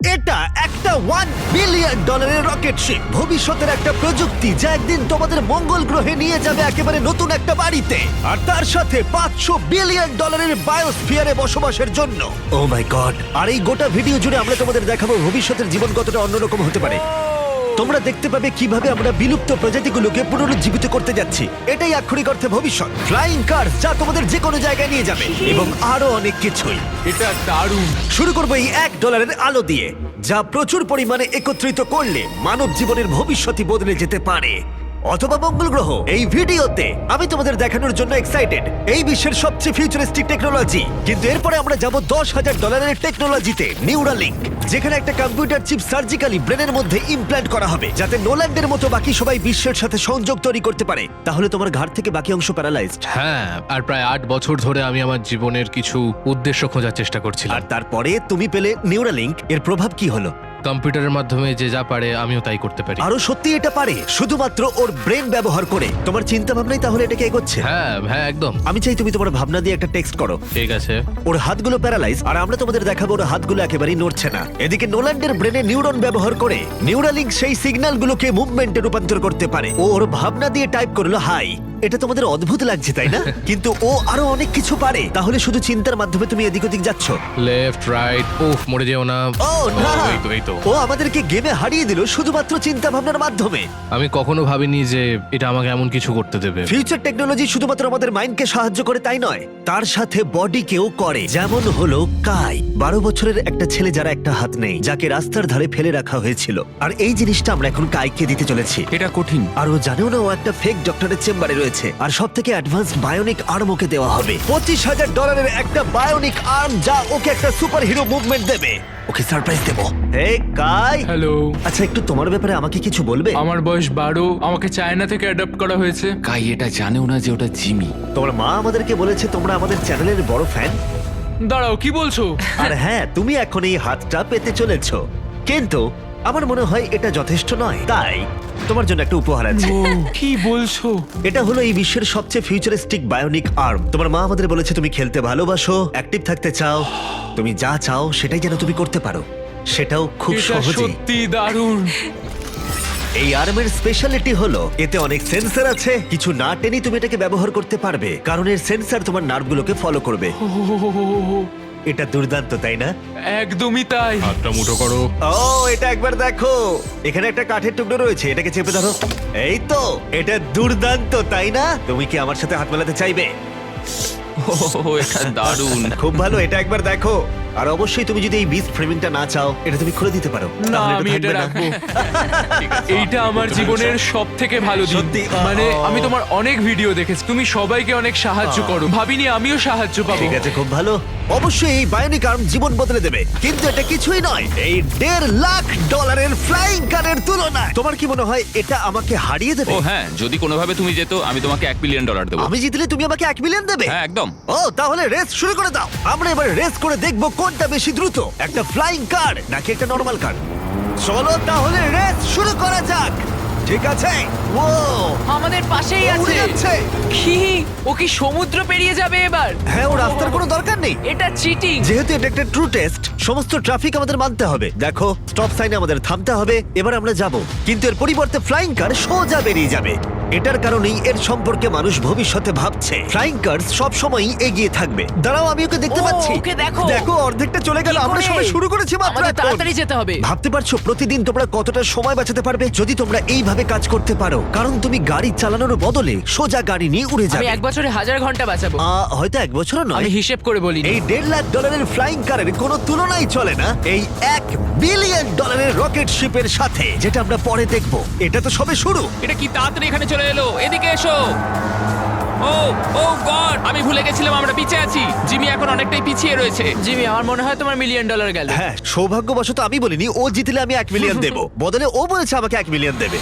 এটা একটা $1 billion rocket ship, ভবিষ্যতের একটা প্রযুক্তি যা একদিন তোমাদের মঙ্গল গ্রহে নিয়ে যাবে একেবারে নতুন একটা বাড়িতে, আর তার সাথে $500 বিলিয়ন বায়োস্ফিয়ারে বসবাসের জন্য। ও মাই গড! আর এই গোটা ভিডিও জুড়ে আমরা তোমাদের দেখাবো ভবিষ্যতের জীবন কতটা অন্যরকম হতে পারে। তোমরা দেখতে পাবে কিভাবে আমরা বিলুপ্ত প্রজাতিগুলোকে পুনরুজ্জীবিত করতে যাচ্ছি। এটাই আক্ষরিক অর্থে ভবিষ্যৎ। ফ্লাইং কার যা তোমাদের যে কোনো জায়গায় নিয়ে যাবে, এবং আরো অনেক কিছুই। এটা দারুণ। শুরু করবো এই $1 আলো দিয়ে, যা প্রচুর পরিমাণে একত্রিত করলে মানব জীবনের ভবিষ্যৎই বদলে যেতে পারে, অথবা মঙ্গল গ্রহ। এই ভিডিওতে আমি তোমাদের দেখানোর জন্য এক্সাইটেড এই বিশ্বের সবচেয়ে ফিউচারিস্টিক টেকনোলজি। কিন্তু এরপরে আমরা যাব $10,000 টেকনোলজিতে, নিউরালিঙ্ক, যেখানে একটা কম্পিউটার চিপ সার্জিক্যালি ব্রেনের মধ্যে ইমপ্ল্যান্ট করা হবে, যাতে নোল্যান্ডের মতো বাকি সবাই বিশ্বের সাথে সংযোগ তৈরি করতে পারে। তাহলে তোমার ঘাড় থেকে বাকি অংশ প্যারালাইজড। হ্যাঁ, আর প্রায় 8 বছর ধরে আমি আমার জীবনের কিছু উদ্দেশ্য খোঁজার চেষ্টা করছিলাম। আর তারপরে তুমি পেলে নিউরালিঙ্ক। এর প্রভাব কি হলো? কম্পিউটারের মাধ্যমে যে যা পারে আমিও তাই করতে পারি। আরো সত্যি এটা পারে, শুধুমাত্র ওর ব্রেন ব্যবহার করে। তোমার চিন্তা ভাবনাই তাহলে এটাকে এগোচ্ছে। হ্যাঁ হ্যাঁ, একদম। আমি চাই তুমি তোমার ভাবনা দিয়ে একটা টেক্সট করো। ঠিক আছে। ওর হাতগুলো প্যারালাইজ, আর আমরা তোমাদের দেখাবো ওর হাতগুলো একেবারেই নড়ছে না। এদিকে নোল্যান্ডের ব্রেনে নিউরন ব্যবহার করে নিউরালিঙ্ক সেই সিগন্যালগুলোকে মুভমেন্টে রূপান্তর করতে পারে। ও ওর ভাবনা দিয়ে টাইপ করলো হাই। এটা তোমাদের অদ্ভুত লাগছে তাই না? কিন্তু ও আরো অনেক কিছু পারে। তাহলে শুধু চিন্তার মাধ্যমে তুমি এদিক ওদিক যাচ্ছ। লেফট রাইট, উফ, মরে যেও না। ও না, এই তো। ও আমাদেরকে গেমে হারিয়ে দিল শুধুমাত্র চিন্তা ভাবনার মাধ্যমে। আমি কখনো ভাবিনি যে এটা আমাকে এমন কিছু করতে দেবে। ফিউচার টেকনোলজি শুধুমাত্র আমাদের মাইন্ডকে সাহায্য করে তাই নয়, তার সাথে বডিকেও করে। যেমন হলো কাই, 12 বছরের একটা ছেলে যারা একটা হাত নেই, যাকে রাস্তার ধারে ফেলে রাখা হয়েছিল। আর এই জিনিসটা আমরা এখন কাইকে দিতে চলেছি। এটা কঠিন। আর ও জানেও না ও একটা ফেক ডক্টরের চেম্বারে রয়েছে। আর সব থেকে অ্যাডভান্স বায়োনিক আর্ম ওকে দেওয়া হবে। $25,000 একটা বায়োনিক আর্ম, যা ওকে একটা সুপার হিরো মুভমেন্ট দেবে। ওকে সারপ্রাইজ দেবো। হে কাই। হ্যালো, আচ্ছা, একটু তোমার ব্যাপারে আমাকে কিছু বলবে? আমার বয়স 12। আমাকে চায়না থেকে অ্যাডাপ্ট করা হয়েছে। কাই এটা জানেও না যে ওটা জিমি। তোমার মা আমাদেরকে বলেছে তোমরা আমাদের চ্যানেলের বড় ফ্যান। দাঁড়াও, কি বলছো? আর হ্যাঁ, তুমি এখন এই হাতটা পেতে চলেছো, কিন্তু আমার মনে হয় এটা যথেষ্ট নয়। তাই তোমার জন্য একটা উপহার আছে। ও, কি বলছো? এটা হলো এই বিশ্বের সবচেয়ে ফিউচারিস্টিক বায়োনিক আর্ম। তোমার মা আমাদের বলেছে তুমি খেলতে ভালোবাসো, অ্যাক্টিভ থাকতে চাও, তুমি যা চাও সেটাই যেন তুমি করতে পারো, সেটাও খুব এটা সহজেই। সত্যি দারুণ। এই আর্মের স্পেশালিটি হলো এতে অনেক সেন্সর আছে। কিছু না টেনেই তুমি এটাকে ব্যবহার করতে পারবে, কারণ এর সেন্সর তোমার নার্ভগুলোকে ফলো করবে। এটা দুর্দান্ত, তাই না? একদমই তাই। হাতটা মুঠো করো। ও, এটা একবার দেখো। এখানে একটা কাঠের টুকরো রয়েছে, এটাকে চেপে ধরো। এই তো, এটা দুর্দান্ত, তাই না? তুমি কি আমার সাথে হাত মেলাতে চাইবে? ও এটা দারুণ। খুব ভালো, এটা একবার দেখো। আর অবশ্যই তুমি যদি এই বিস্ট ফ্রেমিংটা না চাও, এটা তুমি খুলে দিতে পারো। না, তাহলে আমি এটা থাকবে না। রাখবো। এইটা আমার জীবনের সব থেকে ভালো দিন। সত্যি? মানে ও। আমি তোমার অনেক ভিডিও দেখেছি, তুমি সবাইকে অনেক সাহায্য করো। ভাবিনি আমিও সাহায্য পাবো। ঠিক আছে, খুব ভালো। অবশ্যই এই বায়োনিক আর্ম জীবন বদলে দেবে, কিন্তু এটা কিছুই নয় এই $1.5 ফ্লাইং কারের তুলনায়। তোমার কি মনে হয় এটা আমাকে হারিয়ে দেবে? ও হ্যাঁ, যদি কোনোভাবে তুমি যেত আমি তোমাকে $1 বিলিয়ন দেবো। আমি জিতলে তুমি আমাকে $1 মিলিয়ন দেবে? হ্যাঁ একদম। ও, তাহলে রেস শুরু করে দাও। আমরা এবার রেস করে দেখবো কোনটা বেশি দ্রুত, একটা ফ্লাইং কার নাকি একটা নরমাল কার। চলো তাহলে রেস শুরু করা যাক। ঠিক আছে। ও, আমাদের পাশেই ও উড়ে আছে। যাচ্ছে। কি? ও কি সমুদ্র পেরিয়ে যাবে এবার? হ্যাঁ, ও রাস্তার কোনো দরকার নেই। এটা চিটিং। যেহেতু এটা একটা ট্রু টেস্ট, সমস্ত ট্রাফিক আমাদের মানতে হবে। দেখো, স্টপ সাইনে আমাদের থামতে হবে। এবার আমরা যাব, কিন্তু এর পরিবর্তে ফ্লাইং কার সোজা বেরিয়ে যাবে। এটার কারণেই এর সম্পর্কে মানুষ ভবিষ্যতে ভাবছে ফ্লাইং কার সব সময়ই এগিয়ে থাকবে। দাঁড়াও, আমি ওকে দেখতে ও, পাচ্ছি। ওকে দেখো। দেখো, অর্ধেকটা চলে গেল। কি আমরা করে? সবাই শুরু করেছি মাত্র আমাদের এখন। তাড়াতাড়ি যেতে হবে। ভাবতে পারছো প্রতিদিন তোমরা কতটা সময় বাঁচাতে পারবে যদি তোমরা এইভাবে কাজ করতে পারো? কারণ তুমি গাড়ি চালানোর বদলে সোজা গাড়ি নিয়ে উড়ে আমি যাবে। 1 বছরে 1000 ঘন্টা বাঁচাবো। হয়তো 1 বছরও নয়। আমি হিসেব করে বলি। এই $1.5 ফ্লাইং কারের কোনো তুলনাই চলে না এই $1 বিলিয়ন রকেট শিপের সাথে, যেটা আমরা পরে দেখব। এটা তো সবে শুরু। এটা কি তাড়াতাড়ি এখানে চলে এলো? এদিকে এসো। ও ও গড, আমি ভুলে গেছিলাম আমরা পিছিয়ে আছি। জিমি এখন অনেকটাই পিছিয়ে রয়েছে। জিমি, আমার মনে হয় তোমার $1 মিলিয়ন গেল। হ্যাঁ, সৌভাগ্যবশত আমি বলিনি ও জিতলে আমি $1 মিলিয়ন দেব, বদলে ও বলেছে আমাকে $1 মিলিয়ন দেবে।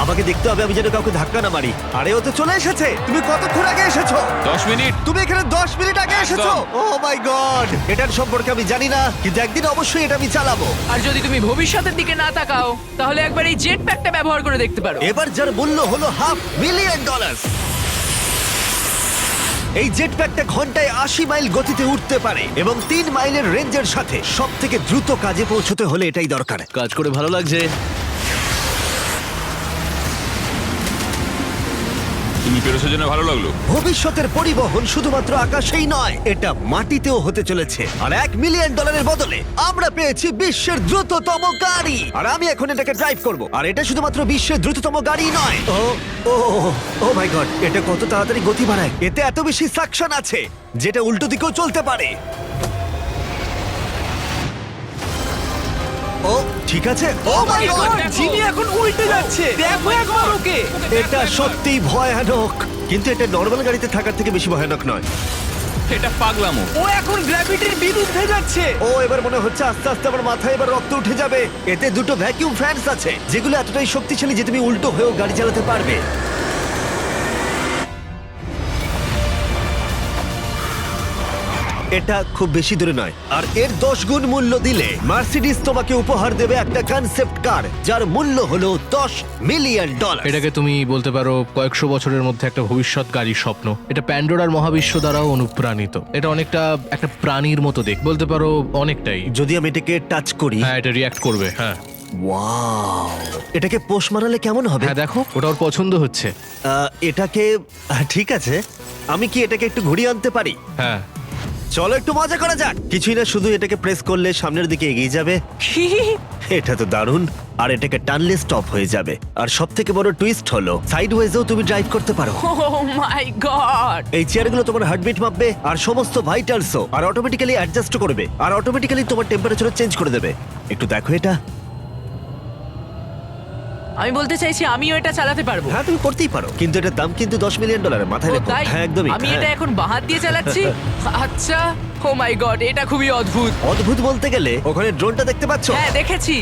আমাকে দেখতে হবে আমি যেন কাউকে ধাক্কা না মারি। আরে, ও তো চলে এসেছে। তুমি কতক্ষণ আগে এসেছো? 10 মিনিট। তুমি এখানে 10 মিনিট আগে এসেছো? ও মাই গড! এটার সম্পর্কে আমি জানি না, কিন্তু একদিন অবশ্যই এটা আমি চালাবো। আর যদি তুমি ভবিষ্যতের দিকে না তাকাও, তাহলে একবার এই জেট প্যাকটা ব্যবহার করে দেখতে পারো। এবার যার মূল্য হলো $500,000। এই জেট প্যাকটা ঘন্টায় 80 মাইল গতিতে উঠতে পারে এবং 3 মাইলের রেঞ্জের সাথে সব থেকে দ্রুত কাজে পৌঁছতে হলে এটাই দরকার। কাজ করে ভালো লাগছে। তুমি পেরেছো জেনে ভালো লাগলো। ভবিষ্যতের পরিবহন শুধুমাত্র আকাশেই নয়, এটা মাটিতেও হতে চলেছে। আর $1 মিলিয়ন বদলে আমরা পেয়েছি বিশ্বের দ্রুততম গাড়ি, আর আমি এখন এটাকে ড্রাইভ করব। আর এটা শুধুমাত্র বিশ্বের দ্রুততম গাড়ি নয়, ও ও ও মাই গড, এটা কত তাড়াতাড়ি গতি বাড়ায়! এতে এত বেশি সাকশন আছে যেটা উল্টো দিকেও চলতে পারে। ও ঠিক আছে, ও মাই গড, জিমি এখন উল্টে যাচ্ছে, দেখো একবার ওকে। এটা সত্যি ভয়ানক, কিন্তু এটা নর্মাল গাড়িতে থাকার থেকে বেশি ভয়ানক নয়। এটা পাগলামো। ও এখন গ্র্যাভিটির বিরুদ্ধে যাচ্ছে। ও এবার মনে হচ্ছে আস্তে আস্তে আমার মাথায় এবার রক্ত উঠে যাবে। এতে দুটো ভ্যাকিউম ফ্যানস আছে যেগুলো এতটাই শক্তিশালী যে তুমি উল্টো হয়েও গাড়ি চালাতে পারবে। এটা খুব বেশি দূরে নয়, আর এর 10 গুণ মূল্য দিলে মার্সিডিজ তোমাকে উপহার দেবে একটা কনসেপ্ট কার যার মূল্য হলো $10 মিলিয়ন। এটাকে তুমি বলতে পারো কয়েকশো বছরের মধ্যে একটা ভবিষ্যৎ গাড়ির স্বপ্ন। এটা প্যান্ডোরার মহাবিশ্ব দ্বারাও অনুপ্রাণিত। এটা অনেকটা একটা প্রাণীর মতো দেখ, বলতে পারো অনেকটাই। যদি আমি এটাকে টাচ করি, হ্যাঁ, এটা রিয়াক্ট করবে। হ্যাঁ ওয়াও, এটাকে পোষ মানালে কেমন হবে? হ্যাঁ, দেখো ওটা ওর পছন্দ হচ্ছে। এটাকে ঠিক আছে, আমি কি এটাকে একটু ঘুরিয়ে আনতে পারি? হ্যাঁ, চলো একটু মজা করা যাক। কিছুই না, শুধু এটাকে প্রেস করলে সামনের দিকে এগিয়ে যাবে। এটা তো দারুণ। আর এটাকে টানলে স্টপ হয়ে যাবে। আর সব থেকে বড় টুইস্ট হলো সাইডওয়েজেও তুমি ড্রাইভ করতে পারো। ও মাই গড। এই চেয়ারগুলো তোমার হার্টবিট মাপবে আর সমস্ত ভাইটালসও, আর অটোমেটিক্যালি অ্যাডজাস্ট করবে, আর অটোমেটিক্যালি তোমার টেম্পারেচারও চেঞ্জ করে দেবে। একটু দেখো এটা। আমি বলতে চাইছি আমিও এটা চালাতে পারবো। হ্যাঁ, তুমি করতেই পারো, কিন্তু এটার দাম কিন্তু $10 মিলিয়ন, মাথায় ও রেখো। তাই? হ্যাঁ, একদমই। আমি হ্যাঁ। এটা এখন বাহাত দিয়ে চালাচ্ছি। আচ্ছা, ও মাই গড, এটা খুবই অদ্ভুত। অদ্ভুত বলতে গেলে ওখানে ড্রোনটা দেখতে পাচ্ছ? হ্যাঁ, দেখেছি।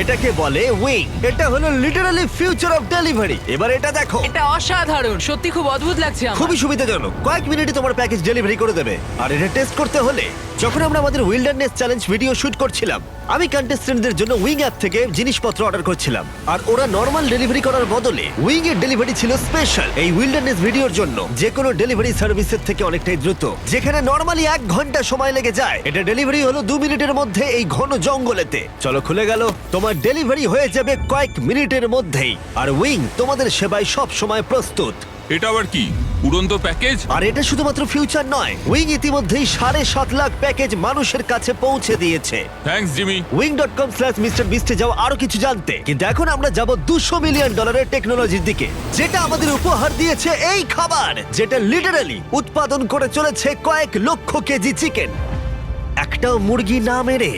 এটাকে বলে উইং। এটা হলো লিটারালি ফিউচার অফ ডেলিভারি। এবার এটা দেখো, এটা অসাধারণ, সত্যি খুব অদ্ভুত লাগছে আমার। খুবই সুবিধাজনক। কয়েক মিনিটে তোমার প্যাকেজ ডেলিভারি করে দেবে। আর এটা টেস্ট করতে হলে, যখন আমরা আমাদের উইল্ডারনেস চ্যালেঞ্জ ভিডিও শুট করছিলাম, আমি কন্টেস্টেন্টদের জন্য উইং অ্যাপ থেকে জিনিসপত্র অর্ডার করছিলাম, আর ওরা নর্মাল ডেলিভারি করার বদলে উইং এর ডেলিভারি ছিল স্পেশাল এই উইল্ডারনেস ভিডিওর জন্য। যে কোনো ডেলিভারি সার্ভিসের থেকে অনেকটাই দ্রুত। যেখানে নর্মালি 1 ঘন্টা সময় লেগে যায়, এটা ডেলিভারি হলো 2 মিনিটের মধ্যে এই ঘন জঙ্গলেতে। চলো, খুলে গেল, তোমার ডেলিভারি হয়ে যাবে কয়েক মিনিটের মধ্যেই। আর উইং তোমাদের সেবায় সব সময় প্রস্তুত। এটা আবার কি উড়ন্ত প্যাকেজ? আর এটা শুধুমাত্র ফিউচার নয়, উইং ইতিমধ্যেই 7.5 লাখ প্যাকেজ মানুষের কাছে পৌঁছে দিয়েছে। Thanks Jimmy. wing.com/MrBeast এ যাও আরো কিছু জানতে। কিন্তু এখন আমরা যাব $200 মিলিয়ন টেকনোলজির দিকে, যেটা আমাদের উপহার দিয়েছে এই খাবার, যেটা লিটারালি উৎপাদন করে চলেছে কয়েক লক্ষ কেজি চিকেন একটাও মুরগি না মেরে,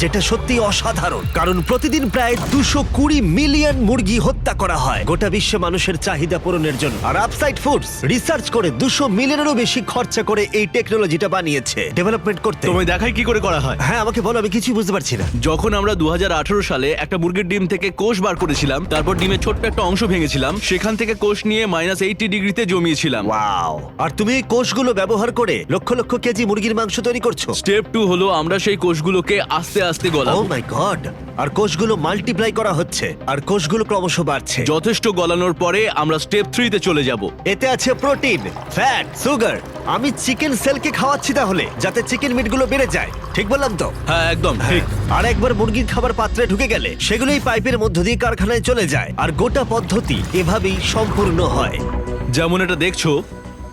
যেটা সত্যি অসাধারণ। কারণ প্রতিদিন প্রায় 220 মিলিয়ন মুরগি হত্যা করা হয় গোটা বিশ্বে মানুষের চাহিদা পূরণের জন্য। আর আপসাইড ফুডস রিসার্চ করে 200 মিলিয়নেরও বেশি খরচা করে এই টেকনোলজিটা বানিয়েছে, ডেভেলপমেন্ট করতে। তোমায় দেখাই কি করে করা হয়। হ্যাঁ, আমাকে বলো, আমি কিছুই বুঝতে পারছি না। যখন আমরা 2018 সালে একটা মুরগির ডিম থেকে কোষ বার করেছিলাম, তারপর ডিমের ছোট্ট একটা অংশ ভেঙেছিলাম, সেখান থেকে কোষ নিয়ে -80 ডিগ্রিতে জমিয়েছিলাম। ওয়াও! আর তুমি এই কোষগুলো ব্যবহার করে লক্ষ লক্ষ কেজি মুরগির মাংস তৈরি করছো। স্টেপ 2 হলো আমরা সেই কোষগুলোকে আস্তে আস্তে ও গলাবো। মাই গড! আর কোষগুলো মাল্টিপ্লাই করা হচ্ছে, আর কোষগুলো ক্রমশ বাড়ছে। যথেষ্ট গলানোর পরে আমরা স্টেপ 3 তে চলে যাব। এতে আছে প্রোটিন, ফ্যাট, সুগার। আমি চিকেন সেলকে খাওয়াচ্ছি তাহলে, যাতে চিকেন মিটগুলো বেড়ে যায়। ঠিক বললাম তো? হ্যাঁ, একদম ঠিক। আর একবার মুরগির খাবার পাত্রে ঢুকে গেলে সেগুলোই পাইপের মধ্য দিয়ে কারখানায় চলে যায়। আর গোটা পদ্ধতি এভাবেই সম্পূর্ণ হয়। যেমন এটা দেখছো,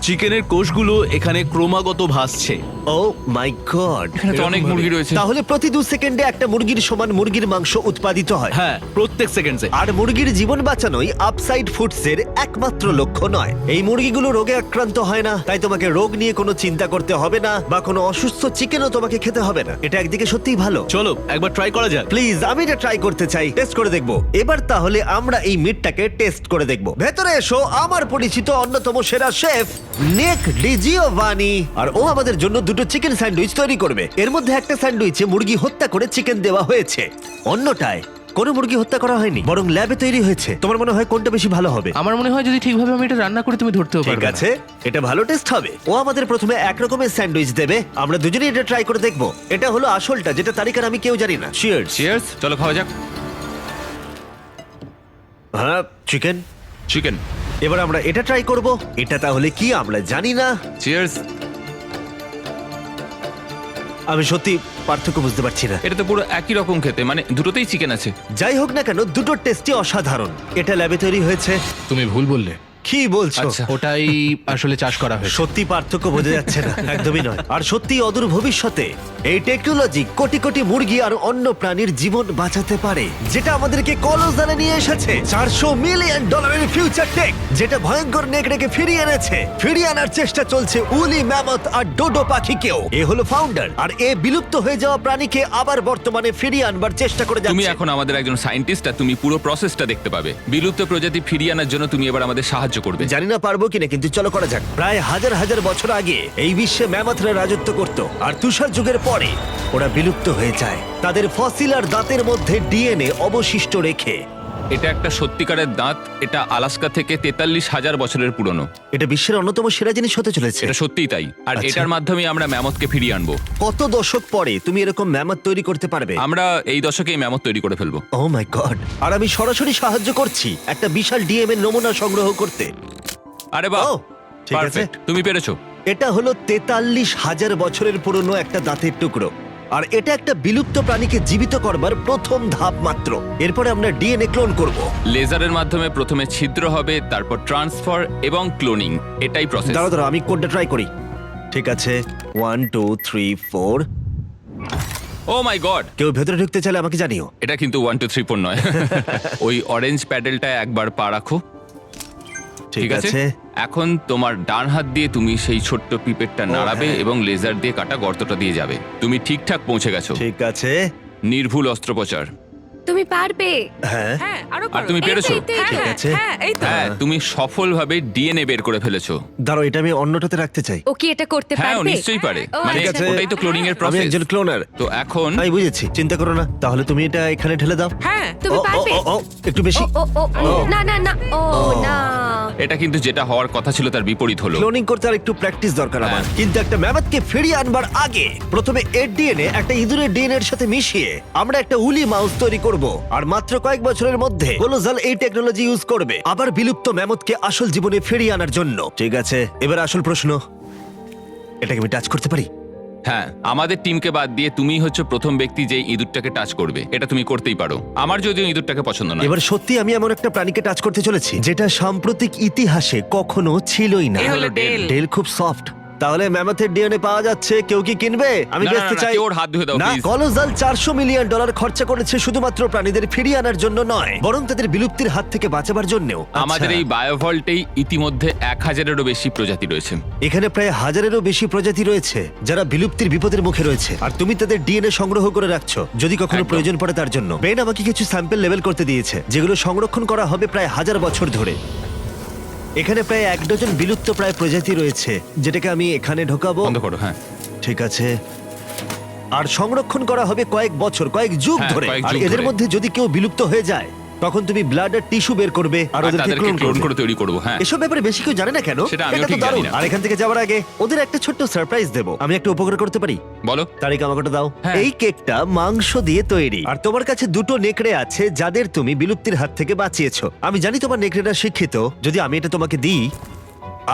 চিকেনের কোষগুলো এখানে ক্রমাগত ভাসছে। ও মাই গড! এখানে তো অনেক মুরগি রয়েছে। তাহলে প্রতি 2 সেকেন্ডে একটা মুরগির সমান মুরগির মাংস উৎপাদিত হয়। হ্যাঁ, প্রত্যেক সেকেন্ডে। আর মুরগির জীবন বাঁচানোই আপসাইড ফুডসের একমাত্র লক্ষ্য নয়। এই মুরগিগুলো রোগে আক্রান্ত হয় না, তাই তোমাকে রোগ নিয়ে কোনো চিন্তা করতে হবে না, বা কোনো অসুস্থ চিকেনও তোমাকে খেতে হবে না। এটা একদিকে সত্যিই ভালো। চলো একবার ট্রাই করা যাক। প্লিজ, আমি এটা ট্রাই করতে চাই, টেস্ট করে দেখব। এবার তাহলে আমরা এই মিটটাকে টেস্ট করে দেখব। ভেতরে এসো আমার পরিচিত অন্যতম সেরা শেফ নিক ডিজিওভানি, আর ও আমাদের জন্য দুটো চিকেন স্যান্ডউইচ তৈরি করবে। এর মধ্যে একটা স্যান্ডউইচে মুরগি হত্যা করে চিকেন দেওয়া হয়েছে, অন্যটায় কোনো মুরগি হত্যা করা হয়নি, বরং ল্যাবে তৈরি হয়েছে। তোমার মনে হয় কোনটা বেশি ভালো হবে? আমার মনে হয় যদি ঠিকভাবে আমি এটা রান্না করে তুমি ধরতেও ঠিক পারবে। আছে, এটা ভালো টেস্ট হবে। ও আমাদের প্রথমে এক রকমের স্যান্ডউইচ দেবে, আমরা দুজনেই এটা ট্রাই করে দেখব। এটা হলো আসলটা, যেটা তারিকার আমি কেউ জানি না। চিয়ার্স। চিয়ার্স। চলো খাওয়া যাক। হ্যাঁ, চিকেন। চিকেন। এবার আমরা এটা ট্রাই করব। এটা তাহলে কি আমরা জানি না। চিয়ার্স। আমি সত্যি পার্থক্য বুঝতে পারছি না। এটা তো পুরো একই রকম খেতে, মানে দুটোতেই চিকেন আছে। যাই হোক না কেন, দুটো টেস্টই অসাধারণ। এটা ল্যাবে তৈরি হয়েছে। তুমি ভুল বললে, কি বলছো? আচ্ছা। ওটাই আসলে চাষ করা হয়েছে। সত্যি পার্থক্য বোঝা যাচ্ছে না, একদমই নয়। আর সত্যি অদূর ভবিষ্যতে এই টেকনোলজি কোটি কোটি মুরগি আর অন্য প্রাণীর জীবন বাঁচাতে পারে, যেটা আমাদেরকে কলজালে নিয়ে এসেছে। $400 মিলিয়ন ফিউচার টেক, যেটা ভয়ঙ্কর নেকড়েকে ফিরিয়ে এনেছে। ফিরিয়ে আনার চেষ্টা চলছে উলি ম্যামথ আর ডোডো পাখিকেও। এ হলো ফাউন্ডার, আর এ বিলুপ্ত হয়ে যাওয়া প্রাণীকে আবার বর্তমানে ফিরিয়ে আনবার চেষ্টা করে তুমি যাচ্ছে। এখন আমাদের একজন সায়েন্টিস্ট, আর তুমি পুরো প্রসেসটা দেখতে পাবে। বিলুপ্ত প্রজাতি ফিরিয়ে আনার জন্য তুমি এবার আমাদের সাহায্য করবে। জানি না পারবো কিনা, কিন্তু চলো করা যাক। প্রায় হাজার হাজার বছর আগে এই বিশ্বে ম্যামথরা রাজত্ব করত, আর তুষার যুগের পরে ওরা বিলুপ্ত হয়ে যায়, তাদের ফসিল আর দাঁতের মধ্যে ডিএনএ অবশিষ্ট রেখে। এটা একটা সত্যিকারের দাঁত। এটা আলাস্কা থেকে 43,000 বছরের পুরনো। এটা বিশ্বের অন্যতম সেরা জিনিস হতে চলেছে। এটা সত্যিই তাই। আর আচ্ছা। এটার মাধ্যমে আমরা ম্যামথকে ফিরিয়ে আনবো। কত দশক পরে তুমি এরকম ম্যামথ তৈরি করতে পারবে? আমরা এই দশকেই ম্যামথ তৈরি করে ফেলবো। ও মাই গড! আর আমি সরাসরি সাহায্য করছি একটা বিশাল ডিএনএ নমুনা সংগ্রহ করতে। আরে বাহ, ও, ঠিক আছে। পারফেক্ট, তুমি পেরেছো। এটা হলো 43,000 বছরের পুরনো একটা দাঁতের টুকরো, আর এটা একটা বিলুপ্ত প্রাণীকে জীবিত করবার প্রথম ধাপ মাত্র। এরপরে আমরা ডিএনএ ক্লোন করব। লেজারের মাধ্যমে প্রথমে ছিদ্র হবে, তারপর ট্রান্সফার এবং ক্লোনিং। এটাই প্রসেস। দাঁড়াও দাঁড়াও, আমি কোডটা ট্রাই করি। ঠিক আছে, 1 2 3 4। ও মাই গড, কেউ ভেতরে ঢুকতে চাইলে আমাকে জানিও। এটা কিন্তু 1 2 3 4 নয়। ওই অরেঞ্জ প্যাডেলটায় একবার পা রাখো। ঠিক আছে, এখন তোমার ডান হাত দিয়ে তুমি সেই ছোট্ট পিপেটটা নাড়াবে হ্যাঁ। এবং লেজার দিয়ে কাটা গর্তটা দিয়ে যাবে। তুমি ঠিকঠাক পৌঁছে গেছো। ঠিক আছে। নির্ভুল অস্ত্রোপচার। তুমি পারবে। হ্যাঁ, হ্যাঁ আরো আর তুমি পেরেছো। ঠিক আছে। হ্যাঁ এই তো। হ্যাঁ, তুমি সফলভাবে ডিএনএ বের করে ফেলেছো। দাঁড়াও, এটা আমি অন্যটাতে রাখতে চাই। ও কি এটা করতে হ্যাঁ, ও পারবে? নিশ্চয়ই পারে। ও, মানে ঠিক আছে। ওটাই তো ক্লোনিং এর আমি প্রসেস। একজন ক্লোনার। তো এখন আমি বুঝেছি, চিন্তা করো না। তাহলে তুমি এটা এখানে ঢেলে দাও। হ্যাঁ তুমি ও, ও, পারবে। ও, ও, একটু বেশি। ও ও ও, না না না, ও না। এটা কিন্তু যেটা হওয়ার কথা ছিল তার বিপরীত হলো। ক্লোনিং করতে আর একটু প্র্যাকটিস দরকার আমার। হ্যাঁ। কিন্তু একটা ম্যামথকে ফিরিয়ে আনবার আগে প্রথমে এর ডিএনএ একটা ইঁদুরের ডিএনএ এর সাথে মিশিয়ে আমরা একটা উলি মাউস তৈরি করব। আর মাত্র কয়েক বছরের মধ্যে কোলোজাল এই টেকনোলজি ইউজ করবে আবার বিলুপ্ত ম্যামথকে আসল জীবনে ফিরিয়ে আনার জন্য। ঠিক আছে, এবার আসল প্রশ্ন, এটাকে আমি টাচ করতে পারি? হ্যাঁ, আমাদের টিমকে বাদ দিয়ে তুমিই হচ্ছে প্রথম ব্যক্তি যে ইঁদুরটাকে টাচ করবে। এটা তুমি করতেই পারো। আমার যদিও ইঁদুরটাকে পছন্দ নয়। এবার সত্যি আমি এমন একটা প্রাণীকে টাচ করতে চলেছি যেটা সাম্প্রতিক ইতিহাসে কখনো ছিলই না। এ হলো ডেল। ডেল খুব সফট। তাহলে ম্যামথের ডিএনএ পাওয়া যাচ্ছে, কেউ কি কিনবে? আমি না, না, বেচতে না, চাই। কেউ ওর হাত ধুয়ে দাও, না, please। কলোজাল $400 মিলিয়ন খরচা করেছে শুধুমাত্র প্রাণীদের ফিরিয়ে আনার জন্য নয়, বরং তাদের বিলুপ্তির হাত থেকে বাঁচাবার জন্যও। আমাদের আচ্ছা, এই বায়োভল্টেই ইতিমধ্যে 1000-এরও বেশি প্রজাতি রয়েছে। এখানে প্রায় 1000-এরও বেশি প্রজাতি রয়েছে যারা বিলুপ্তির বিপদের মুখে রয়েছে, আর তুমি তাদের ডিএনএ সংগ্রহ করে রাখছো যদি কখনো একদম। প্রয়োজন পড়ে তার জন্য। বেন আমাকে কিছু স্যাম্পল লেভেল করতে দিয়েছে যেগুলো সংরক্ষণ করা হবে প্রায় 1000 বছর ধরে। এখানে প্রায় 1 ডজন বিলুপ্ত প্রায় প্রজাতি রয়েছে যেটাকে আমি এখানে ঢোকাবো। বন্ধ করো। হ্যাঁ, ঠিক আছে। আর সংরক্ষণ করা হবে কয়েক বছর, কয়েক যুগ হ্যাঁ, ধরে। কয়েক আর যুগ এদের ধরে। মধ্যে যদি কেউ বিলুপ্ত হয়ে যায় তখন তুমি ব্লাড আর টিস্যু বের করবে আর আর ওদেরকে তাদেরকে ক্লোন ক্লোন করবে। করে তৈরি করবো। হ্যাঁ, এসব ব্যাপারে বেশি কেউ জানে না কেন? সেটা আমিও এটা তো ঠিক জানি দারুণ। না। আর এখান থেকে যাওয়ার আগে ওদের একটা ছোট্ট সারপ্রাইজ দেবো। আমি একটা উপকার করতে পারি? বলো। তারিখ আমাকে ওটা দাও। হ্যাঁ। এই কেকটা মাংস দিয়ে তৈরি, আর তোমার কাছে দুটো নেকড়ে আছে যাদের তুমি বিলুপ্তির হাত থেকে বাঁচিয়েছো। আমি জানি তোমার নেকড়েরা শিক্ষিত। যদি আমি এটা তোমাকে দিই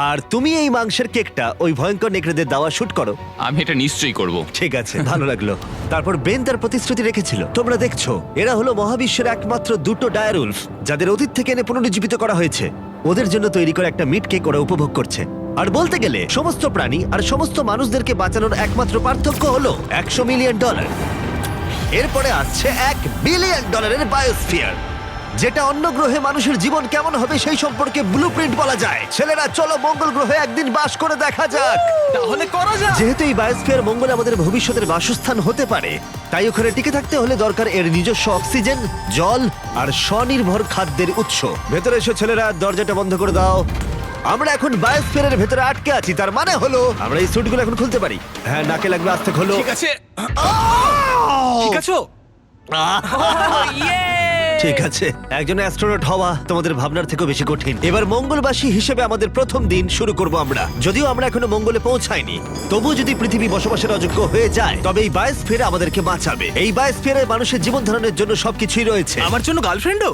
আর তুমি এই মাংসের কেকটা ওই ভয়ঙ্কর নেকড়েদের দাওয়া শুট করো। আমি এটা নিশ্চয়ই করব। ঠিক আছে, ভালো লাগলো। তারপর বেন তার প্রতিশ্রুতি রেখেছিল। তোমরা দেখছো, এরা হলো মহাবিশ্বের একমাত্র দুটো ডায়ারুলফ যাদের অতীত থেকে এনে পুনরুজ্জীবিত করা হয়েছে। ওদের জন্য তৈরি করা একটা মিট কেক ওরা উপভোগ করছে। আর বলতে গেলে সমস্ত প্রাণী আর সমস্ত মানুষদেরকে বাঁচানোর একমাত্র পার্থক্য হলো $100 মিলিয়ন। এরপরে আসছে $1 বিলিয়ন বায়োস্ফিয়ার, যেটা অন্য গ্রহে মানুষের জীবন কেমন হবে সেই সম্পর্কে ব্লুপ্রিন্ট বলা যায়। ছেলেরা, চলো মঙ্গল গ্রহে একদিন বাস করে দেখা যাক। তাহলে করা যাক। যেহেতু এই বায়োস্ফিয়ার মঙ্গলে আমাদের ভবিষ্যতের বাসস্থান হতে পারে, তাই ওখানে টিকে থাকতে হলে দরকার এর নিজস্ব অক্সিজেন, জল আর স্বনির্ভর খাদ্যের উৎস। ভেতরে এসো ছেলেরা, দরজাটা বন্ধ করে দাও। আমরা এখন বায়োস্ফিয়ারের ভেতরে আটকে আছি, তার মানে হলো আমরা এই স্যুটগুলো এখন খুলতে পারি। হ্যাঁ, নাকে লাগবে, আস্তে খোলো। ঠিক আছে। ঠিক আছো? ইয়ে! ঠিক আছে, একজন অ্যাস্ট্রোনট হওয়া তোমাদের ভাবনার থেকেও বেশি কঠিন। এবার মঙ্গলবাসী হিসেবে আমাদের প্রথম দিন শুরু করব আমরা। যদিও আমরা এখনো মঙ্গলে পৌঁছাইনি, তবুও যদি পৃথিবী বসবাসের অযোগ্য হয়ে যায় তবে এই বায়োস্ফিয়ার আমাদেরকে বাঁচাবে। এই বায়োস্ফিয়ারে মানুষের জীবন ধারণের জন্য সবকিছুই রয়েছে। আমার জন্য গার্লফ্রেন্ডও?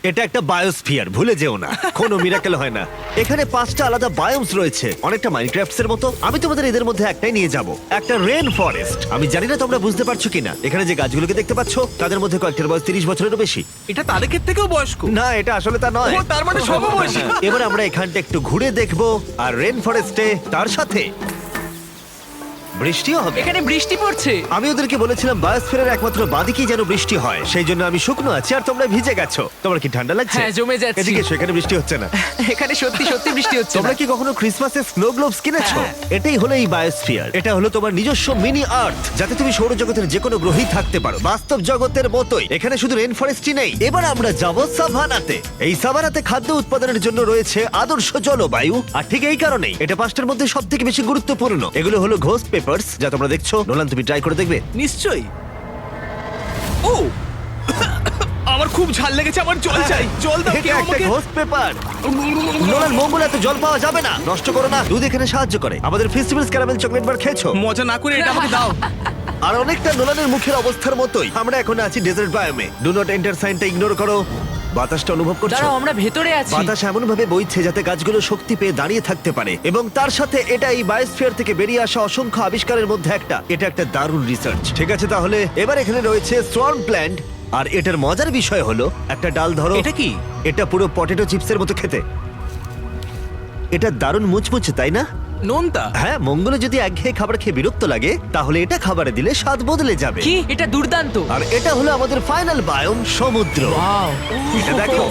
এটা একটা বায়োস্ফিয়ার, ভুলে যেও না, কোনো মিরাকেল হয় না। এখানে 5টা আলাদা বায়োমস রয়েছে, অনেকটা মাইনক্রাফটস এর মতো। আমি তোমাদের এদের মধ্যে একটাই নিয়ে যাব, একটা রেন ফরেস্ট। আমি জানি না তোমরা বুঝতে পারছো কিনা, এখানে যে গাছগুলোকে দেখতে পাচ্ছ তাদের মধ্যে কয়েকটার বয়স 30 বছরেরও বেশি। এটা তাদেকের থেকেও বয়স্ক। না, এটা আসলে তা নয়। ও, তার মানে সমবয়সী। এবার আমরা এখানটা একটু ঘুরে দেখব, আর রেন ফরেস্টে তার সাথে বৃষ্টিও হবে। এখানে বৃষ্টি পড়ছে। আমি ওদেরকে বলেছিলাম বায়োস্ফিয়ারের একমাত্র বাদিকেই যেন বৃষ্টি হয়, সেই জন্য আমি শুকনো আছি আর তোমরা ভিজে গেছো। তোমার কি ঠান্ডা লাগছে? হ্যাঁ, জমে যাচ্ছি। এদিকে সেখানে বৃষ্টি হচ্ছে না। এখানে সত্যি সত্যি বৃষ্টি হচ্ছে তোমরা না। কি কখনো ক্রিসমাসে স্নো গ্লোবস কিনেছো? হ্যাঁ। এটাই হলো এই বায়োস্ফিয়ার। এটা হলো তোমার নিজস্ব মিনি আর্থ, যাতে তুমি সৌরজগতের যে কোনো গ্রহেই থাকতে পারো, বাস্তব জগতের মতোই। এখানে শুধু রেন ফরেস্টই নেই, এবার আমরা যাব সাভানাতে। এই সাভানাতে খাদ্য উৎপাদনের জন্য রয়েছে আদর্শ জলবায়ু, আর ঠিক এই কারণেই এটা 5টার মধ্যে সবথেকে বেশি গুরুত্বপূর্ণ। এগুলো হলো ঘোস্ট পেপারস, যা তোমরা দেখছো। নোলান, তুমি ট্রাই করে দেখবে? নিশ্চয়ই। ও, আমার খুব ঝাল লেগেছে, আমার জল চাই, জল দাও এটা কেউ একটা আমাকে। Ghost paper. নোলান, মঙ্গলে এত জল পাওয়া যাবে না, নষ্ট করো না। দুধ এখানে সাহায্য করে। আমাদের ফেস্টিভ্যালস ক্যারামেল চকলেট বার খেয়েছো? মজা না করে এটা আমাকে দাও। আর অনেকটা নোলানের মুখের অবস্থার মতোই আমরা এখন আছি ডেজার্ট বায়োমে। ডু নট এন্টার সাইনটা ইগনোর করো। বাতাসটা অনুভব করছো? দাঁড়াও, আমরা ভেতরে আছি। বাতাস এমন ভাবে বইছে যাতে গাছগুলো শক্তি পেয়ে দাঁড়িয়ে থাকতে পারে, এবং তার সাথে এটা এই বায়োস্ফিয়ার থেকে বেরিয়ে আসা অসংখ্য আবিষ্কারের মধ্যে একটা। এটা একটা দারুণ রিসার্চ। ঠিক আছে, তাহলে এবার এখানে রয়েছে সোয়ার্ম প্ল্যান্ট, আর এটার মজার বিষয় হলো একটা ডাল ধরো। এটা কি? এটা পুরো পটেটো চিপসের মতো খেতে। এটা দারুণ মুচমুচে, তাই না? নোনতা। হ্যাঁ, মঙ্গলে যদি একঘেয়ে খাবার খেয়ে বিরক্ত লাগে, তাহলে এটা খাবারে দিলে স্বাদ বদলে যাবে। কি, এটা দুর্দান্ত। আর এটা হলো আমাদের ফাইনাল বায়োম, সমুদ্র। ওয়াও, এটা দেখো,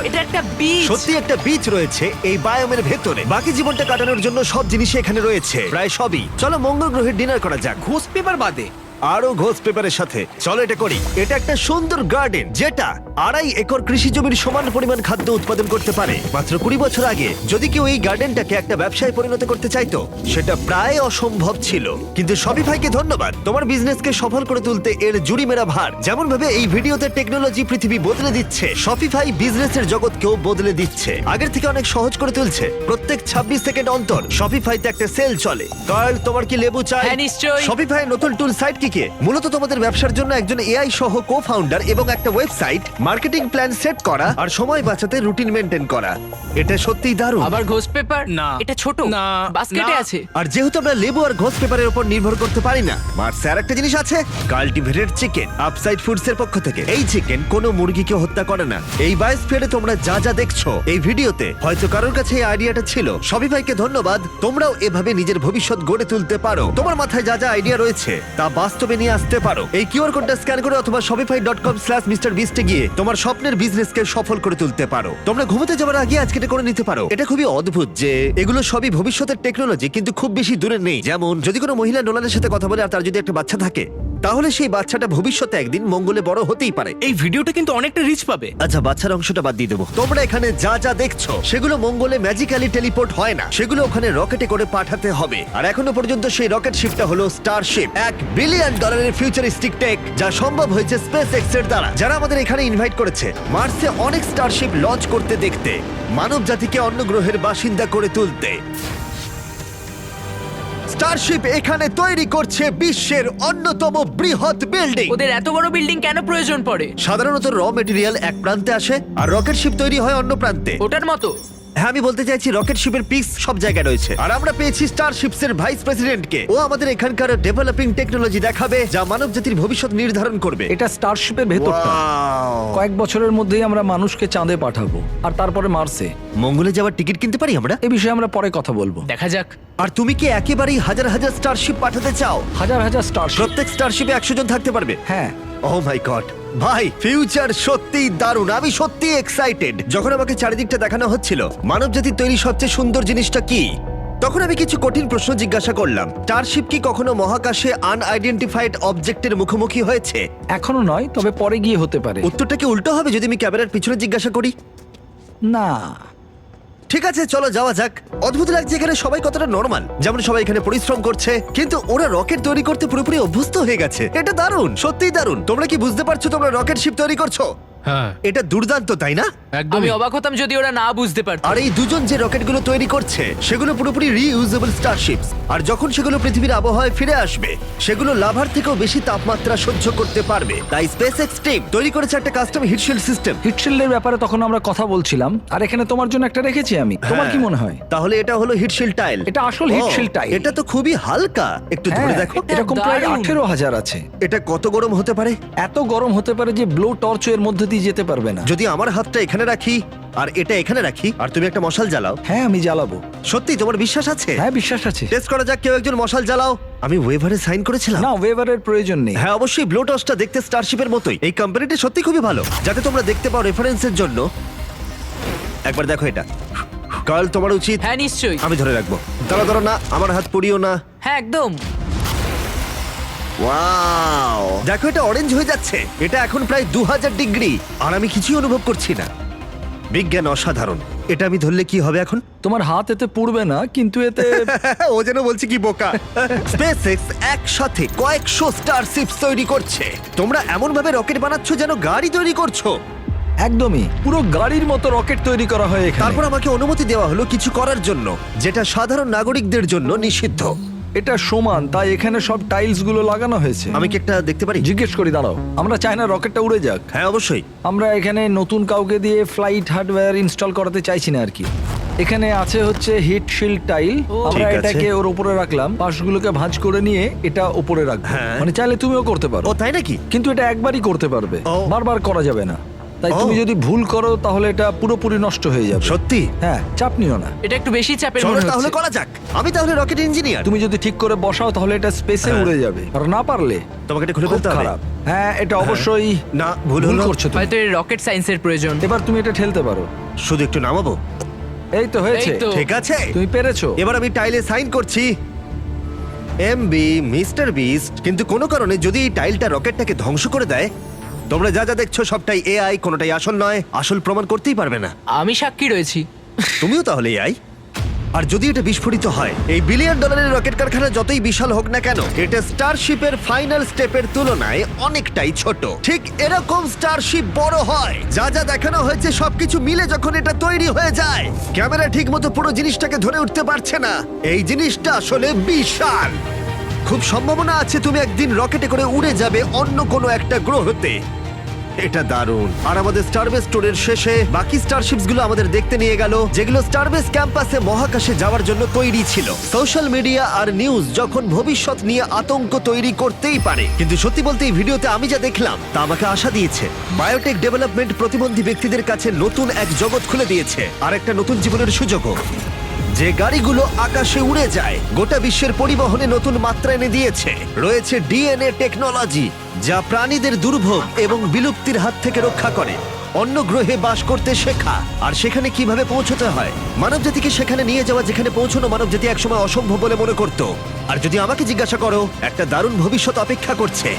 এটা একটা বিচ। সত্যি একটা বিচ রয়েছে এই বায়োমের ভেতরে। বাকি জীবনটা কাটানোর জন্য সব জিনিসই এখানে রয়েছে, প্রায় সবই। চলো মঙ্গল গ্রহে ডিনার করা যাক। ঘোষ পেপার বাদে আরো ঘোষ পেপারের সাথে চলো এটা করি। এটা একটা সুন্দর গার্ডেন, যেটা 2.5 একর কৃষি জমির সমান পরিমাণ খাদ্য উৎপাদন করতে পারে। মাত্র 20 বছর আগে যদি কেউ এই গার্ডেনটাকে একটা ব্যবসায় পরিণত করতে চাইতো, সেটা প্রায় অসম্ভব ছিল। কিন্তু শপিফাইকে ধন্যবাদ, তোমার বিজনেসকে সফল করে তুলতে এর জুড়ি মেরা ভার। যেমন ভাবে এই ভিডিওতে টেকনোলজি পৃথিবী বদলে দিচ্ছে, শপিফাই বিজনেসের জগৎকেও বদলে দিচ্ছে। আগের থেকে অনেক সহজ করে তুলছে। প্রত্যেক 26 সেকেন্ড অন্তর শপিফাইতে একটা সেল চলে। কার্ল, তোমার কি লেবু চাই? হ্যাঁ, নিশ্চয়ই। শপিফাই নতুন টুল সাইট কি মূলত তোমাদের ব্যবসার জন্য একজন এআই সহ কো-ফাউন্ডার এবং একটা ওয়েবসাইট, মার্কেটিং প্ল্যান সেট করা আর সময় বাঁচাতে রুটিন মেনটেন করা। এটা সত্যিই দারুণ। আবার ঘোষ পেপার? না। এটা ছোট। না। বাস্কেটে না। আছে। আর যেহেতু আমরা লেবু আর ঘোষ পেপারের উপর নির্ভর করতে পারি না, মার্সে আর একটা জিনিস আছে, কাল্টিভেটেড চিকেন। আপসাইড ফুডস এর পক্ষ থেকে এই চিকেন কোনো মুরগিকে হত্যা করে না। এই বায়োস্ফিয়ারে তোমরা যা যা দেখছো এই ভিডিওতে, হয়তো কারোর কাছে এই আইডিয়াটা ছিল। শপিফাইকে ধন্যবাদ, তোমরাও এভাবে নিজের ভবিষ্যৎ গড়ে তুলতে পারো। তোমার মাথায় যা যা আইডিয়া রয়েছে তা বাস্তবে নিয়ে আসতে পারো। এই কিউআর কোডটা স্ক্যান করে অথবা shopify.com/mrbeast এ গিয়ে তোমার স্বপ্নের বিজনেসকে সফল করে তুলতে পারো। তোমরা ঘুমোতে যাওয়ার আগে আজকে এটা করে নিতে পারো। এটা খুবই অদ্ভুত যে এগুলো সবই ভবিষ্যতের টেকনোলজি, কিন্তু খুব বেশি দূরে নেই। যেমন যদি কোনো মহিলা নোলানের সাথে কথা বলে আর তার যদি একটা বাচ্চা থাকে, তাহলে সেই বাচ্চাটা ভবিষ্যতে একদিন মঙ্গলে বড় হতেই পারে। এই ভিডিওটা কিন্তু অনেকটা রিচ পাবে। আচ্ছা, বাচ্চার অংশটা বাদ দিয়ে দেবো। তোমরা এখানে যা যা দেখছো সেগুলো মঙ্গলে ম্যাজিক্যালি টেলিপোর্ট হয় না, সেগুলো ওখানে রকেটে করে পাঠাতে হবে। আর এখনো পর্যন্ত সেই রকেট শিপটা হলো স্টারশিপ, $1 বিলিয়ন ফিউচারিস্টিক টেক, যা সম্ভব হয়েছে স্পেসএক্স এর দ্বারা, যারা আমাদের এখানে ইনভাইট করেছে মার্সে অনেক স্টারশিপ লঞ্চ করতে দেখতে, মানব জাতিকে অন্য গ্রহের বাসিন্দা করে তুলতে। স্টারশিপ এখানে তৈরি করছে বিশ্বের অন্যতম বৃহৎ বিল্ডিং। ওদের এত বড় বিল্ডিং কেন প্রয়োজন পড়ে? সাধারণত র মেটেরিয়াল এক প্রান্তে আসে আর রকেট শিপ তৈরি হয় অন্য প্রান্তে। ওটার মতো? হ্যাঁ, আমি বলতে চাইছি রকেট শিপের পিস সব জায়গায় রয়েছে। আর আমরা পেয়েছি স্টারশিপস এর ভাইস প্রেসিডেন্টকে। ও আমাদের এখানকার ডেভেলপিং টেকনোলজি দেখাবে যা মানব জাতির ভবিষ্যৎ নির্ধারণ করবে। এটা স্টারশিপের ভেতরটা। Wow! কয়েক বছরের মধ্যেই আমরা মানুষকে চাঁদে পাঠাবো, আর তারপরে মার্সে। মঙ্গলে যাওয়ার টিকিট কিনতে পারি আমরা? এ বিষয়ে আমরা পরে কথা বলবো। দেখা যাক। আর তুমি কি একেবারেই হাজার হাজার স্টারশিপ পাঠাতে চাও? হাজার হাজার স্টারশিপ। প্রত্যেক স্টারশিপে 100 জন থাকতে পারবে? হ্যাঁ। ও মাই গড ভাই, ফিউচার সত্যিই দারুণ। আমি সত্যিই এক্সাইটেড। যখন আমাকে চারিদিকটা দেখানো হচ্ছিল মানবজাতির তৈরি সবচেয়ে সুন্দর জিনিসটা কি, তখন আমি কিছু কঠিন প্রশ্ন জিজ্ঞাসা করলাম। স্টারশিপ কি কখনো মহাকাশে আনআইডেন্টিফাইড অবজেক্টের মুখোমুখি হয়েছে? এখনো নয়, তবে পরে গিয়ে হতে পারে। উত্তরটা কি উল্টো হবে যদি আমি ক্যামেরার পিছনে জিজ্ঞাসা করি? না। ঠিক আছে, চলো যাওয়া যাক। অদ্ভুত লাগছে এখানে সবাই কতটা নরমাল, যেমন সবাই এখানে পরিশ্রম করছে, কিন্তু ওরা রকেট তৈরি করতে পুরোপুরি অভ্যস্ত হয়ে গেছে। এটা দারুণ, সত্যিই দারুণ। তোমরা কি বুঝতে পারছো তোমরা রকেট শিপ তৈরি করছো? হ্যাঁ, এটা দুর্দান্ত, তাই না? একদমই। আমি অবাক হতাম যদি ওরা না বুঝতে পারতো। আর এই দুজন যে রকেটগুলো তৈরি করছে সেগুলো পুরোপুরি রিইউজেবল স্টারশিপস, আর যখন সেগুলো পৃথিবীর আবহাওয়ায় ফিরে আসবে সেগুলো লাভার থেকেও বেশি তাপমাত্রা সহ্য করতে পারবে। তাই স্পেসএক্স টিম তৈরি করেছে একটা কাস্টম হিটশিল্ড সিস্টেম। হিটশিল্ডের ব্যাপারে তখন আমরা কথা বলছিলাম, আর এখানে তোমার জন্য একটা রেখেছি আমি। তোমার কি মনে হয়? তাহলে এটা হলো হিটশিল্ড টাইল। এটা আসল heat shield tile। এটা তো খুবই হালকা, একটু ধরে দেখো। এরকম প্রায় দারুণ। 18,000 আছে। এটা কত গরম হতে পারে? এত গরম হতে পারে যে ব্লো টর্চ এর মধ্যে দিয়ে যেতে পারবে না। যদি আমার হাতটা এখানে রাখি আর এটা এখানে রাখি আর তুমি একটা মশাল জ্বালাও, হ্যাঁ আমি জ্বালাবো। সত্যি তোমার বিশ্বাস আছে? হ্যাঁ বিশ্বাস আছে। টেস্ট করা যাক, কেউ একজন মশাল জ্বালাও। আমি ওয়েভারে সাইন করেছিলাম। না ওয়েভারের প্রয়োজন নেই। হ্যাঁ অবশ্যই, ব্লো টর্চটা দেখতে স্টারশিপের মতোই। এই কোম্পানিটা সত্যি খুবই ভালো, যাতে তোমরা দেখতে পাও রেফারেন্সের জন্য। একবার দেখো এটা। কার্ল, তোমার উচিত। হ্যাঁ নিশ্চয়ই। আমি ধরে রাখবো। দাঁড়া দাঁড়া, না আমার হাত পুড়িও না। হ্যাঁ একদম। ওয়াও, দেখো এটা অরেঞ্জ হয়ে যাচ্ছে। এটা এখন প্রায় 2000 ডিগ্রি আর আমি কিছুই অনুভব করছি না। বিজ্ঞান অসাধারণ। এটা আমি ধরলে কি হবে এখন? তোমার হাত এতে পুড়বে না, কিন্তু এতে ও যেন বলছে কি বোকা। স্পেসএক্স একসাথে কয়েকশো স্টারশিপস তৈরি করছে। তোমরা এমন ভাবে রকেট বানাচ্ছ যেন গাড়ি তৈরি করছো। একদমই পুরো গাড়ির মতো রকেট তৈরি করা হয় এখানে। তারপর আমাকে অনুমতি দেওয়া হলো কিছু করার জন্য যেটা সাধারণ নাগরিকদের জন্য নিষিদ্ধ। এটা সমান, তাই এখানে সব টাইলস গুলো লাগানো হয়েছে। আমি কি একটা দেখতে পারি? জিজ্ঞেস করি, দাঁড়াও। আমরা চাই না রকেটটা উড়ে যাক। হ্যাঁ অবশ্যই। আমরা এখানে নতুন কাউকে দিয়ে ফ্লাইট হার্ডওয়্যার ইনস্টল করাতে চাইছি না আর কি। এখানে আছে হচ্ছে হিট শিল্ড টাইল। আমরা ঠিক আছে। এটাকে ওর উপরে রাখলাম, পাশগুলোকে ভাঁজ করে নিয়ে এটা উপরে রাখবো। হ্যাঁ। মানে চাইলে তুমিও করতে পারো। ও তাই নাকি? কিন্তু এটা একবারই করতে পারবে, ও। বারবার করা যাবে না। তাই ও। তুমি যদি ভুল করো তাহলে এটা পুরোপুরি নষ্ট হয়ে যাবে। সত্যি? হ্যাঁ, চাপ নিও না। এটা একটু বেশি চাপের চলো মনে তাহলে হচ্ছে। করা যাক। আমি তাহলে রকেট ইঞ্জিনিয়ার। তুমি যদি ঠিক করে বসাও তাহলে এটা স্পেসে হ্যাঁ। উড়ে যাবে, আর না পারলে তোমাকে এটা খুলে খুব ফেলতে হবে। খারাপ। হ্যাঁ, এটা অবশ্যই না, ভুল ভুল হলো। করছো তুমি। হয়তো এর রকেট সায়েন্সের প্রয়োজন। এবার তুমি এটা ঠেলতে পারো। শুধু একটু নামাবো। এই তো হয়েছে। এই তো। ঠিক আছে, তুমি পেরেছো। এবার আমি টাইলে সাইন করছি। MB mister beast. কিন্তু কোনো কারণে যদি এই টাইলটা রকেটটাকে ধ্বংস করে দেয়, তোমরা যা যা দেখছো সবটাই এআই, কোনোটাই আসল নয়। আসল প্রমাণ করতেই পারবে না। আমি সাক্ষী রয়েছি। তুমিও তাহলে এআই। আর যদি এটা বিস্ফোরিত হয়, এই $1 বিলিয়ন রকেট কারখানা যতই বিশাল হোক না কেন, এটা স্টারশিপের ফাইনাল স্টেপের তুলনায় অনেকটাই ছোট। ঠিক এরকম স্টারশিপ বড় হয়। যা যা দেখানো হয়েছে সবকিছু মিলে যখন এটা তৈরি হয়ে যায়, ক্যামেরা ঠিকমতো পুরো জিনিসটাকে ধরে উঠতে পারছে না। এই জিনিসটা আসলে বিশাল। খুব সম্ভাবনা আছে তুমি একদিন রকেটে করে উড়ে যাবে অন্য কোনো একটা গ্রহতে। এটা দারুণ। আর আমাদের স্টারবেস স্টোরের শেষে বাকি স্টারশিপস গুলো আমাদের দেখতে নিয়ে গেল, যেগুলো স্টারবেস ক্যাম্পাসে মহাকাশে যাওয়ার জন্য তৈরি ছিল। সোশ্যাল মিডিয়া আর নিউজ যখন ভবিষ্যৎ নিয়ে আতঙ্ক তৈরি করতেই পারে, কিন্তু সত্যি বলতে এই ভিডিওতে আমি যা দেখলাম তা আমাকে আশা দিয়েছে। বায়োটেক ডেভেলপমেন্ট প্রতিবন্ধী ব্যক্তিদের কাছে নতুন এক জগৎ খুলে দিয়েছে, আর একটা নতুন জীবনের সুযোগও। যে গাড়িগুলো আকাশে উড়ে যায়, গোটা বিশ্বের পরিবহনে নতুন মাত্রা এনে দিয়েছে। রয়েছে ডিএনএ টেকনোলজি, যা প্রাণীদের দুর্ভোগ এবং বিলুপ্তির হাত থেকে রক্ষা করে। অন্য গ্রহে বাস করতে শেখা, আর সেখানে কিভাবে পৌঁছতে হয়। মানবজাতিকে সেখানে নিয়ে যাওয়া যেখানে পৌঁছানো মানবজাতি একসময় অসম্ভব বলে মনে করত। আর যদি আমাকে জিজ্ঞাসা করো, একটা দারুণ ভবিষ্যৎ অপেক্ষা করছে।